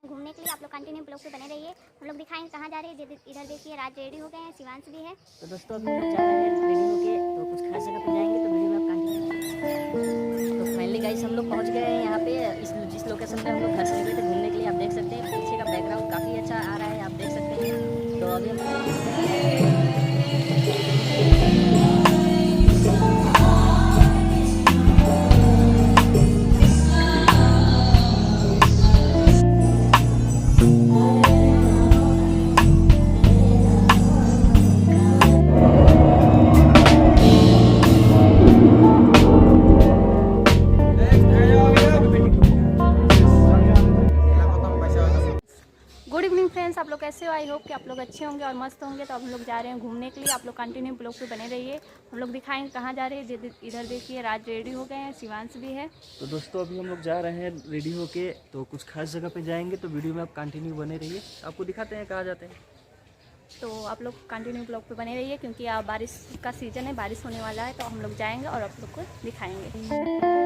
घूमने के लिए आप लोग कंटिन्यू ब्लॉग पे बने रहिए। हम लोग दिखाएंगे कहाँ जा रहे हैं। इधर देखिए राज रेडी हो गए हैं, शिवांश भी है। तो दोस्तों अभी हम लोग जा रहे हैं रेडी होके, तो कुछ खास जगह पे जाएंगे तो वीडियो में आप कंटिन्यू। तो फाइनली गाइस हम लोग पहुंच गए हैं यहाँ पे, जिस लोकेशन पे हम लोग घर से निकले थे घूमने के लिए। आप देख सकते हैं पीछे का बैकग्राउंड काफ़ी अच्छा आ रहा है, आप देख सकते हैं। तो अभी हम लोग गुड इवनिंग फ्रेंड्स, आप लोग कैसे हो? आई होप कि आप लोग अच्छे होंगे और मस्त होंगे। तो अब हम लोग जा रहे हैं घूमने के लिए। आप लोग कंटिन्यू ब्लॉग पे बने रहिए। हम लोग दिखाएंगे कहाँ जा रहे हैं। इधर देखिए राज रेडी हो गए हैं, शिवांश भी है। तो दोस्तों अभी हम लोग जा रहे हैं रेडी होके, तो कुछ खास जगह पे जाएंगे तो वीडियो में आप कंटिन्यू बने रहिए। आपको दिखाते हैं कहाँ जाते हैं। तो आप लोग कंटिन्यू ब्लॉग पे बने रहिए क्योंकि अब बारिश का सीज़न है, बारिश होने वाला है। तो हम लोग जाएंगे और आप लोग को दिखाएंगे।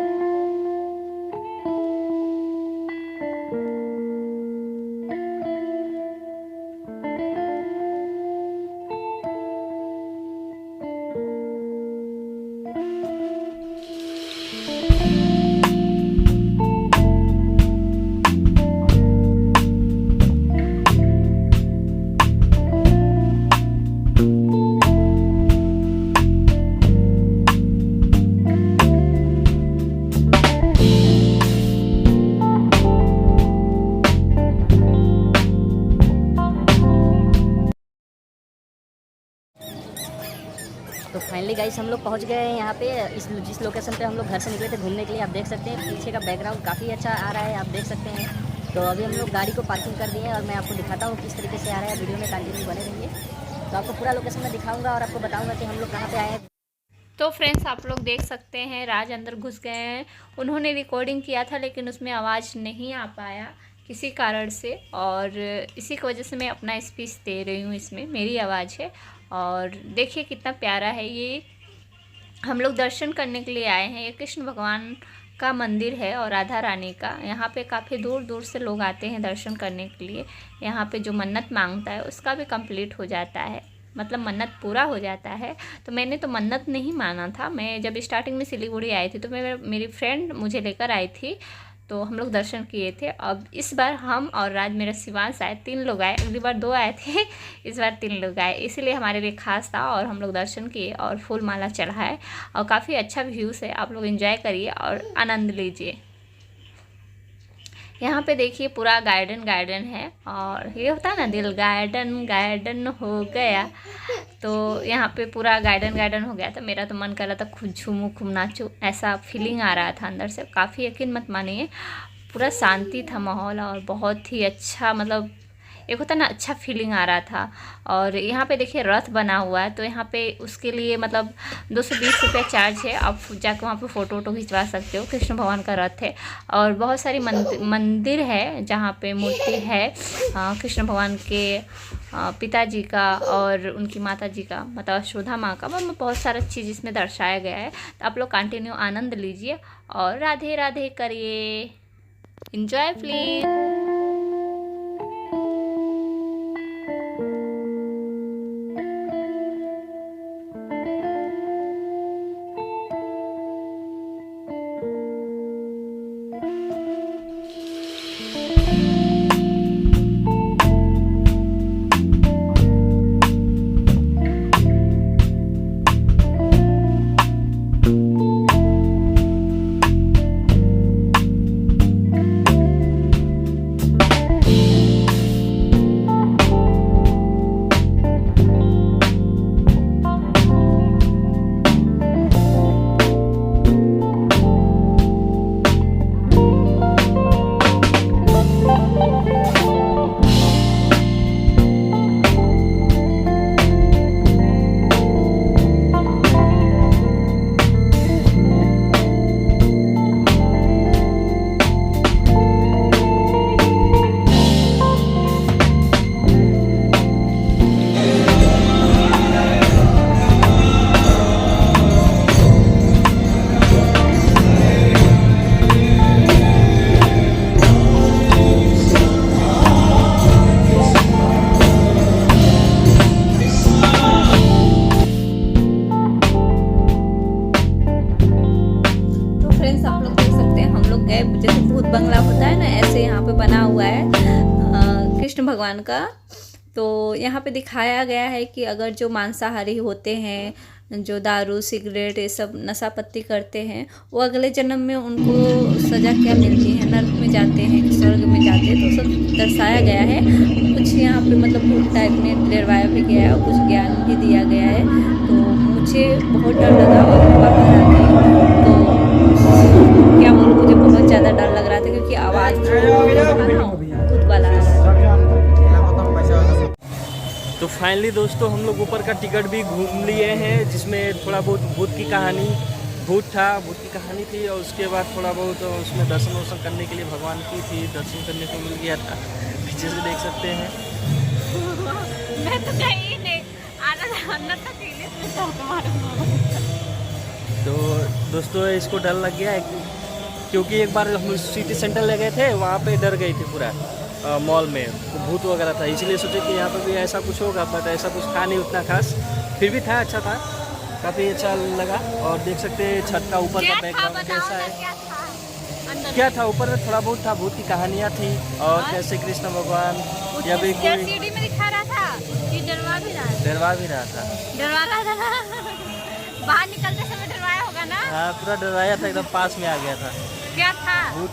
तो फाइनली गाइस हम लोग पहुंच गए हैं यहाँ पे, जिस लोकेशन पे हम लोग घर से निकले थे घूमने के लिए। आप देख सकते हैं पीछे का बैकग्राउंड काफ़ी अच्छा आ रहा है, आप देख सकते हैं। तो अभी हम लोग गाड़ी को पार्किंग कर दिए हैं और मैं आपको दिखाता हूँ किस तरीके से आ रहा है। वीडियो में कंटिन्यू बने रहिए, तो आपको पूरा लोकेशन में दिखाऊंगा और आपको बताऊँगा कि हम लोग कहाँ पर आए हैं। तो फ्रेंड्स आप लोग देख सकते हैं राज अंदर घुस गए हैं। उन्होंने रिकॉर्डिंग किया था लेकिन उसमें आवाज़ नहीं आ पाया किसी कारण से, और इसी की वजह से मैं अपना स्पीच दे रही हूँ। इसमें मेरी आवाज़ है। और देखिए कितना प्यारा है ये। हम लोग दर्शन करने के लिए आए हैं। ये कृष्ण भगवान का मंदिर है और राधा रानी का। यहाँ पे काफ़ी दूर दूर से लोग आते हैं दर्शन करने के लिए। यहाँ पे जो मन्नत मांगता है उसका भी कंप्लीट हो जाता है, मतलब मन्नत पूरा हो जाता है। तो मैंने तो मन्नत नहीं माना था। मैं जब स्टार्टिंग में सिलीगुड़ी आई थी तो मेरी फ्रेंड मुझे लेकर आई थी, तो हम लोग दर्शन किए थे। अब इस बार हम और राज मेरा शिवांश आए, 3 लोग आए। अगली बार 2 आए थे, इस बार 3 लोग आए, इसीलिए हमारे लिए खास था। और हम लोग दर्शन किए और फूल माला चढ़ाए और काफ़ी अच्छा व्यूज़ है। आप लोग एंजॉय करिए और आनंद लीजिए। यहाँ पे देखिए पूरा गार्डन है, और ये होता है ना दिल गार्डन गार्डन हो गया। तो यहाँ पे पूरा गार्डन हो गया था। मेरा तो मन कर रहा था खुद झूमूं खूब नाचूं, ऐसा फीलिंग आ रहा था अंदर से। काफ़ी यकीन मत मानिए, पूरा शांति था माहौल और बहुत ही अच्छा, मतलब एक होता ना अच्छा फीलिंग आ रहा था। और यहाँ पे देखिए रथ बना हुआ है, तो यहाँ पे उसके लिए मतलब 220 रुपये चार्ज है। आप जाकर वहाँ पे फ़ोटो वोटो खिंचवा सकते हो। कृष्ण भगवान का रथ है और बहुत सारी मंदिर है जहाँ पे मूर्ति है कृष्ण भगवान के पिताजी का और उनकी माता जी का, मतलब यशोदा माँ का। मतलब बहुत सारा चीज़ इसमें दर्शाया गया है। तो आप लोग कंटिन्यू आनंद लीजिए और राधे राधे करिए। Enjoy please. हुआ है कृष्ण भगवान का। तो यहाँ पे दिखाया गया है कि अगर जो मांसाहारी होते हैं, जो दारू सिगरेट ये सब नशा पत्ती करते हैं, वो अगले जन्म में उनको सज़ा क्या मिलती है, नर्क में जाते हैं कि स्वर्ग में जाते हैं, तो सब दर्शाया गया है। कुछ यहाँ पे मतलब भूत टाइप में डरवाया भी गया है और कुछ ज्ञान भी दिया गया है। तो मुझे बहुत डर लगा और मैं बाहर आ गई, तो क्या बोलूँ, मुझे बहुत ज़्यादा डर लग रहा था क्योंकि आवाज़ भूत वाला है। तो फाइनली दोस्तों हम लोग ऊपर का टिकट भी घूम लिए हैं, जिसमें थोड़ा बहुत भूत की कहानी, भूत की कहानी थी, और उसके बाद थोड़ा बहुत उसमें दर्शन वर्शन करने के लिए भगवान की थी, दर्शन करने को मिल गया था। पीछे से देख सकते हैं। मैं तो कहीं नहीं अंदर तक तो दोस्तों इसको डर लग गया क्योंकि एक बार हम सिटी सेंटर ले गए थे, वहाँ पे डर गई थी पूरा मॉल में, तो भूत वगैरह था, इसलिए सोचे कि यहाँ पर भी ऐसा कुछ होगा, बट ऐसा कुछ था नहीं उतना खास, फिर भी था, अच्छा था, काफ़ी अच्छा लगा। और देख सकते हैं छत का ऊपर का बैकग्राउंड कैसा है। क्या था ऊपर में, थोड़ा बहुत था, भूत की कहानियाँ थी, और कैसे कृष्ण भगवान या भी कोई सीढ़ी में दिखा रहा था कि डरवा भी रहा था बाहर निकलते समय डरवाया होगा ना। हाँ पूरा डराया था, एकदम पास में आ गया था। क्या था? भूत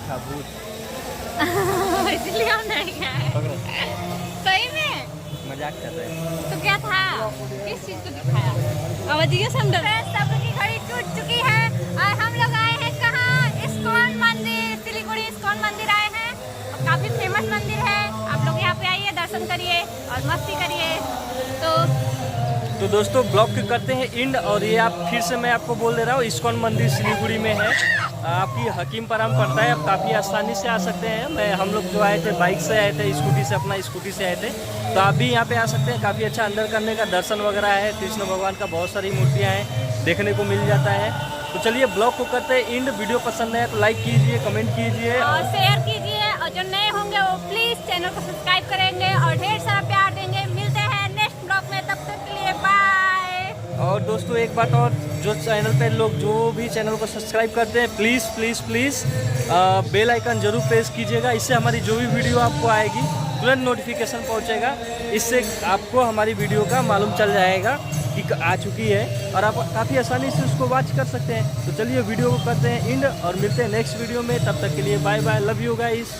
इसलिए हम नहीं गए। सही में मजाक कर रहे हैं। तो क्या था, किस चीज को दिखाया? अवधिया समझ सब की घड़ी टूट चुकी है और हम लोग आए हैं कहाँ, इस्कॉन मंदिर, सिलीगुड़ी इस्कॉन मंदिर आए हैं। और काफी फेमस मंदिर है, आप लोग यहाँ पे आइए, दर्शन करिए और मस्ती करिए। तो दोस्तों ब्लॉग को करते हैं एंड, और ये आप फिर से मैं आपको बोल दे रहा हूँ, इस्कॉन मंदिर सिलीगुड़ी में है, आपकी हकीमपुरम पड़ता है, आप काफ़ी आसानी से आ सकते हैं। हम लोग जो आए थे बाइक से आए थे, स्कूटी से आए थे, तो आप भी यहाँ पे आ सकते हैं। काफ़ी अच्छा अंदर करने का दर्शन वगैरह है, कृष्ण भगवान का बहुत सारी मूर्तियाँ हैं, देखने को मिल जाता है। तो चलिए ब्लॉग को करते हैं एंड, वीडियो पसंद है तो लाइक कीजिए, कमेंट कीजिए और शेयर कीजिए, और जो नए होंगे वो प्लीज़ चैनल को सब्सक्राइब करेंगे और ढेर सारा प्यार देंगे। मिलते हैं नेक्स्ट ब्लॉग में, तब तक के लिए बाय। और दोस्तों एक बात और, जो चैनल पे लोग जो भी चैनल को सब्सक्राइब करते हैं, प्लीज़ बेल आइकन जरूर प्रेस कीजिएगा, इससे हमारी जो भी वीडियो आपको आएगी तुरंत नोटिफिकेशन पहुंचेगा, इससे आपको हमारी वीडियो का मालूम चल जाएगा कि आ चुकी है, और आप काफ़ी आसानी से उसको वॉच कर सकते हैं। तो चलिए वीडियो को करते हैं एंड और मिलते हैं नेक्स्ट वीडियो में, तब तक के लिए bye bye, love you guys.